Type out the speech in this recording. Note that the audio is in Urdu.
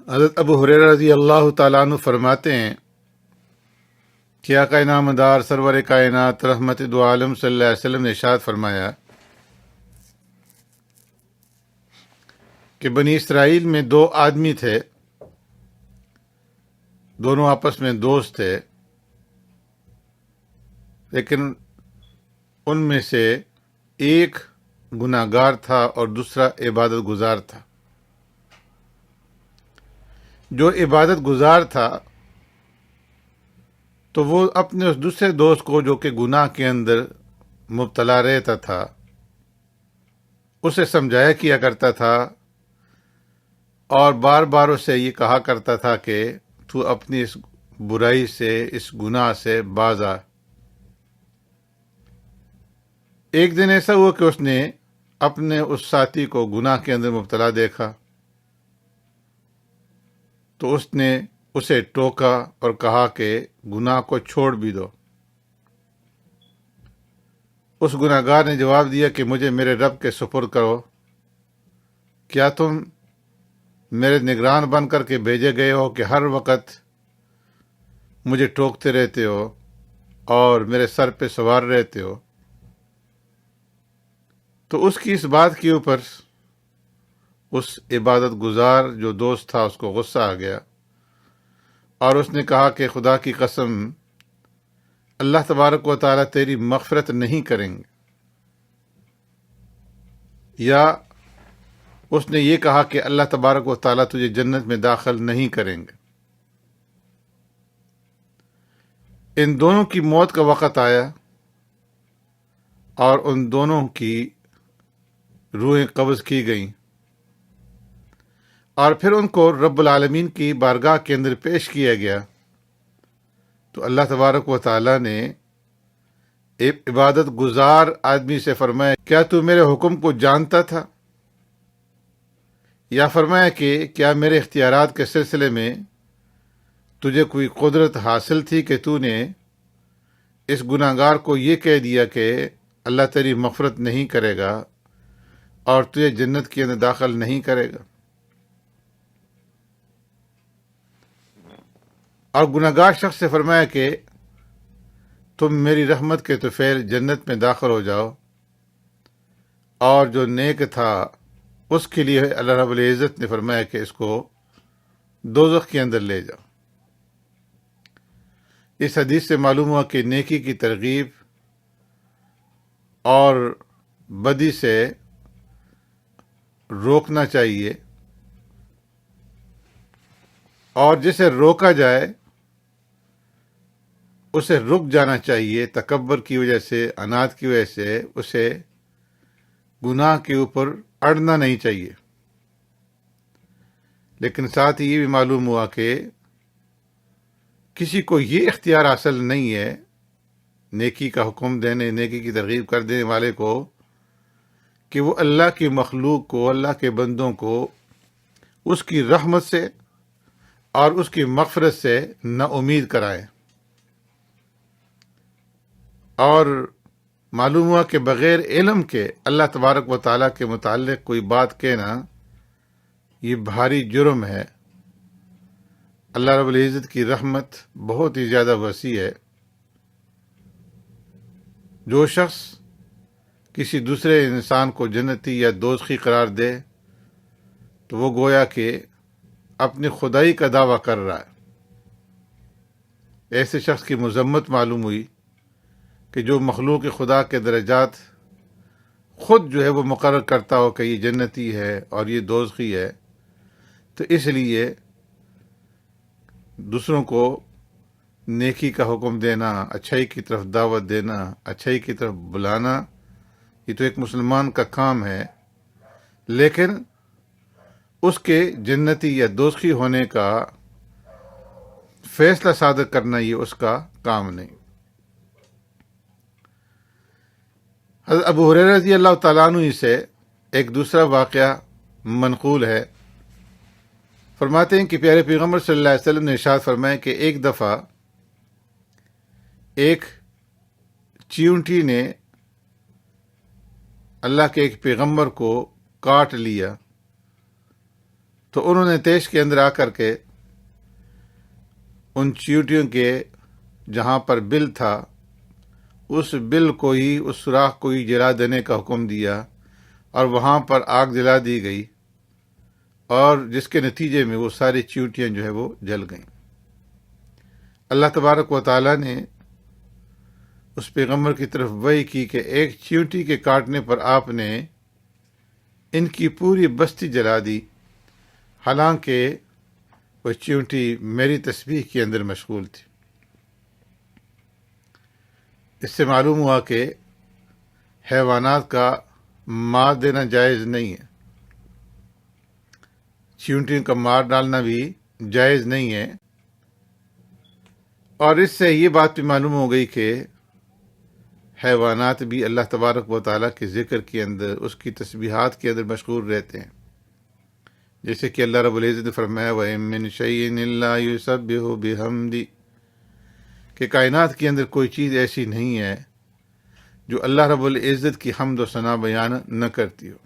حضرت ابو ہریرہ رضی اللہ تعالیٰ عنہ فرماتے ہیں کہ آقا نامدار سرور کائنات رحمت دو عالم صلی اللہ علیہ وسلم نے ارشاد فرمایا کہ بنی اسرائیل میں دو آدمی تھے، دونوں آپس میں دوست تھے، لیکن ان میں سے ایک گناہ گار تھا اور دوسرا عبادت گزار تھا۔ جو عبادت گزار تھا تو وہ اپنے اس دوسرے دوست کو جو کہ گناہ کے اندر مبتلا رہتا تھا اسے سمجھایا کیا کرتا تھا اور بار بار اسے یہ کہا کرتا تھا کہ تو اپنی اس برائی سے، اس گناہ سے باز آ۔ ایک دن ایسا ہوا کہ اس نے اپنے اس ساتھی کو گناہ کے اندر مبتلا دیکھا تو اس نے اسے ٹوکا اور کہا کہ گناہ کو چھوڑ بھی دو۔ اس گناہ گار نے جواب دیا کہ مجھے میرے رب کے سپرد کرو، کیا تم میرے نگران بن کر کے بھیجے گئے ہو کہ ہر وقت مجھے ٹوکتے رہتے ہو اور میرے سر پہ سوار رہتے ہو؟ تو اس کی اس بات کے اوپر اس عبادت گزار جو دوست تھا اس کو غصہ آ گیا اور اس نے کہا کہ خدا کی قسم اللہ تبارک و تعالیٰ تیری مغفرت نہیں کریں گے، یا اس نے یہ کہا کہ اللہ تبارک و تعالیٰ تجھے جنت میں داخل نہیں کریں گے۔ ان دونوں کی موت کا وقت آیا اور ان دونوں کی روحیں قبض کی گئیں اور پھر ان کو رب العالمین کی بارگاہ کے اندر پیش کیا گیا تو اللہ تبارک و تعالیٰ نے ایک عبادت گزار آدمی سے فرمایا کیا تو میرے حکم کو جانتا تھا؟ یا فرمایا کہ کیا میرے اختیارات کے سلسلے میں تجھے کوئی قدرت حاصل تھی کہ تو نے اس گناہ گار کو یہ کہہ دیا کہ اللہ تیری مغفرت نہیں کرے گا اور تجھے جنت کے اندر داخل نہیں کرے گا؟ اور گناہ گار شخص سے فرمایا کہ تم میری رحمت کے طفیل جنت میں داخل ہو جاؤ، اور جو نیک تھا اس کے لیے اللہ رب العزت نے فرمایا کہ اس کو دوزخ کے اندر لے جاؤ۔ اس حدیث سے معلوم ہوا کہ نیکی کی ترغیب اور بدی سے روکنا چاہیے، اور جسے روکا جائے اسے رک جانا چاہیے۔ تکبر کی وجہ سے، عناد کی وجہ سے اسے گناہ کے اوپر اڑنا نہیں چاہیے۔ لیکن ساتھ ہی یہ بھی معلوم ہوا کہ کسی کو یہ اختیار حاصل نہیں ہے نیکی کا حکم دینے، نیکی کی ترغیب کر دینے والے کو، کہ وہ اللہ کی مخلوق کو، اللہ کے بندوں کو اس کی رحمت سے اور اس کی مغفرت سے نا امید کرائے۔ اور معلوم ہوا کہ بغیر علم کے اللہ تبارک و تعالیٰ کے متعلق کوئی بات کہنا یہ بھاری جرم ہے۔ اللہ رب العزت کی رحمت بہت ہی زیادہ وسیع ہے۔ جو شخص کسی دوسرے انسان کو جنتی یا دوزخی قرار دے تو وہ گویا کہ اپنی خدائی کا دعویٰ کر رہا ہے۔ ایسے شخص کی مذمت معلوم ہوئی کہ جو مخلوق خدا کے درجات خود جو ہے وہ مقرر کرتا ہو کہ یہ جنتی ہے اور یہ دوزخی ہے، تو اس لیے دوسروں کو نیکی کا حکم دینا، اچھائی کی طرف دعوت دینا، اچھائی کی طرف بلانا، یہ تو ایک مسلمان کا کام ہے، لیکن اس کے جنتی یا دوزخی ہونے کا فیصلہ صادر کرنا یہ اس کا کام نہیں۔ حضرت ابو ہریرہ رضی اللہ تعالیٰ عنہ سے ایک دوسرا واقعہ منقول ہے۔ فرماتے ہیں کہ پیارے پیغمبر صلی اللہ علیہ وسلم نے ارشاد فرمایا کہ ایک دفعہ ایک چیونٹی نے اللہ کے ایک پیغمبر کو کاٹ لیا تو انہوں نے تیش کے اندر آ کر کے ان چیونٹیوں کے جہاں پر بل تھا اس بل کو ہی، اس سوراخ کو ہی جلا دینے کا حکم دیا، اور وہاں پر آگ جلا دی گئی، اور جس کے نتیجے میں وہ ساری چیونٹیاں جو ہے وہ جل گئیں۔ اللہ تبارک و تعالیٰ نے اس پیغمبر کی طرف وحی کی کہ ایک چیونٹی کے کاٹنے پر آپ نے ان کی پوری بستی جلا دی، حالانکہ وہ چیونٹی میری تسبیح کے اندر مشغول تھی۔ اس سے معلوم ہوا کہ حیوانات کا مار دینا جائز نہیں ہے، چیونٹیوں کا مار ڈالنا بھی جائز نہیں ہے، اور اس سے یہ بات بھی معلوم ہو گئی کہ حیوانات بھی اللہ تبارک و تعالیٰ کے ذکر کے اندر، اس کی تسبیحات کے اندر مشغول رہتے ہیں، جیسے کہ اللہ رب العزت نے فرمایا وَإِن مِّن شَيْءٍ إِلَّا يُسَبِّحُ بِحَمْدِهِ، کہ کائنات کے اندر کوئی چیز ایسی نہیں ہے جو اللہ رب العزت کی حمد و ثنا بیان نہ کرتی ہو۔